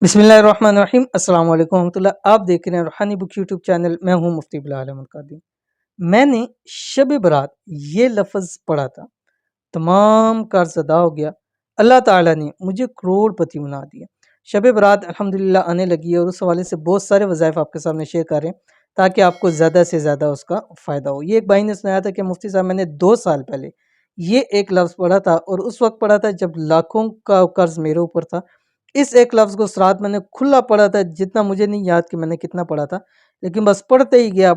बिस्मिल्लाहिर्रहमानिर्रहीम अस्सलाम वालेकुम रहमतुल्लाह। आप देख रहे हैं रूहानी बुक यूट्यूब चैनल। मैं हूं मुफ्ती बिलाल अहमद कादरी। मैंने शब बरात ये लफ्ज़ पढ़ा था, तमाम कर्ज अदा हो गया, अल्लाह ताला ने मुझे करोड़पति बना दिया। शब बरात अल्हम्दुलिल्लाह आने लगी है और उस हवाले से बहुत सारे वज़ाइफ आपके सामने शेयर कर रहे हैं ताकि आपको ज़्यादा से ज़्यादा उसका फ़ायदा हो। ये एक भाई ने सुनाया था कि मुफ्ती साहब मैंने 2 साल पहले ये एक लफ्ज़ पढ़ा था और उस वक्त पढ़ा था जब लाखों का कर्ज मेरे ऊपर था। इस एक लफ्ज़ को उस रात मैंने खुला पढ़ा था, जितना मुझे नहीं याद कि मैंने कितना पढ़ा था, लेकिन बस पढ़ते ही गया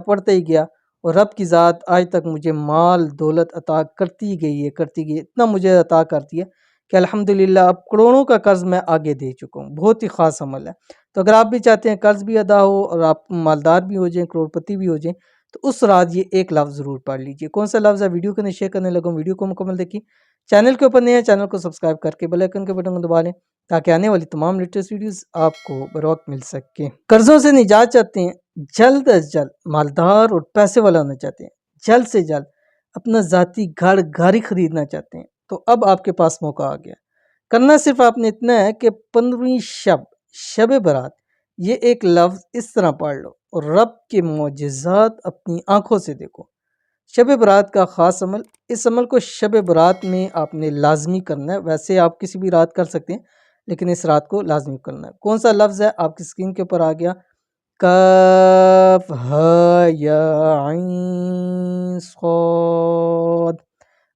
और रब की ज़ात आज तक मुझे माल दौलत अता करती गई है, इतना मुझे अता करती है कि अल्हम्दुलिल्लाह अब करोड़ों का कर्ज मैं आगे दे चुका हूँ। बहुत ही ख़ास अमल है। तो अगर आप भी चाहते हैं कर्ज भी अदा हो और आप मालदार भी हो जाएँ, करोड़पति भी हो जाएँ, तो उस रात ये एक लफ्ज़ ज़रूर पढ़ लीजिए। कौन सा लफ्ज़ है वीडियो को शेयर करने लगा हूँ, वीडियो को मुकम्मल देखिए। चैनल के ऊपर नए हैं, चैनल को सब्सक्राइब करके बेल आइकन के बटन को दबा लें ताकि आने वाली तमाम लेटेस्ट वीडियोस आपको बर वक्त मिल सके। कर्जों से निजात चाहते हैं, जल्द अज जल्द मालदार और पैसे वाला होना चाहते हैं, जल्द से जल्द अपना ज़ाती गाड़ी खरीदना चाहते हैं, तो अब आपके पास मौका आ गया। करना सिर्फ आपने इतना है कि 15वीं शब बरात ये एक लफ्ज़ इस तरह पढ़ लो और रब के मोजज़ात अपनी आंखों से देखो। शब बरात का ख़ास अमल, इस अमल को शब बरात में आपने लाज़मी करना है। वैसे आप किसी भी रात कर सकते हैं, लेकिन इस रात को लाज़मी करना है। कौन सा लफ्ज़ है आपकी स्क्रीन के ऊपर आ गया, काफ हा या आइन सॉद।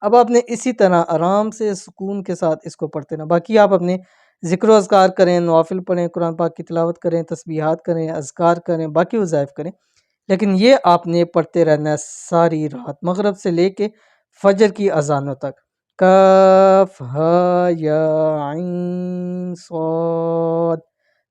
अब आपने इसी तरह आराम से सुकून के साथ इसको पढ़ते रहना। बाकी आप अपने ज़िक्र व अज़कार करें, नवाफ़िल पढ़ें, कुरान पाक की तिलावत करें, तस्बीहात करें, अज़कार करें, बाकी वज़ाइफ करें, लेकिन ये आपने पढ़ते रहना है सारी रात, मगरिब से लेके फजर की अजानों तक। काफ हा या आइन सॉद,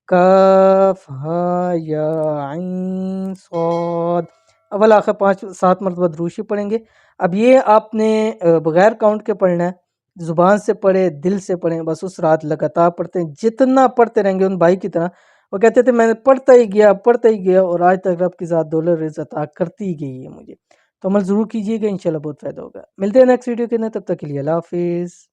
काफ हा या आइन सॉद। अव्वल आखिर 5-7 मरतबा दुरूद पढ़ेंगे। अब ये आपने बगैर काउंट के पढ़ना है, ज़ुबान से पढ़े, दिल से पढ़ें, बस उस रात लगातार पढ़ते हैं। जितना पढ़ते रहेंगे उन भाई की तरह, वो कहते थे मैंने पढ़ता ही गया और आज तक रब की ज़ात दौलत रिज़्क़ अता करती ही गई है मुझे। तो अमल ज़रूर कीजिएगा, इंशाल्लाह बहुत फ़ायदा होगा। मिलते हैं नेक्स्ट वीडियो के अंदर, तब तक के लिए अल्लाह हाफ़िज़।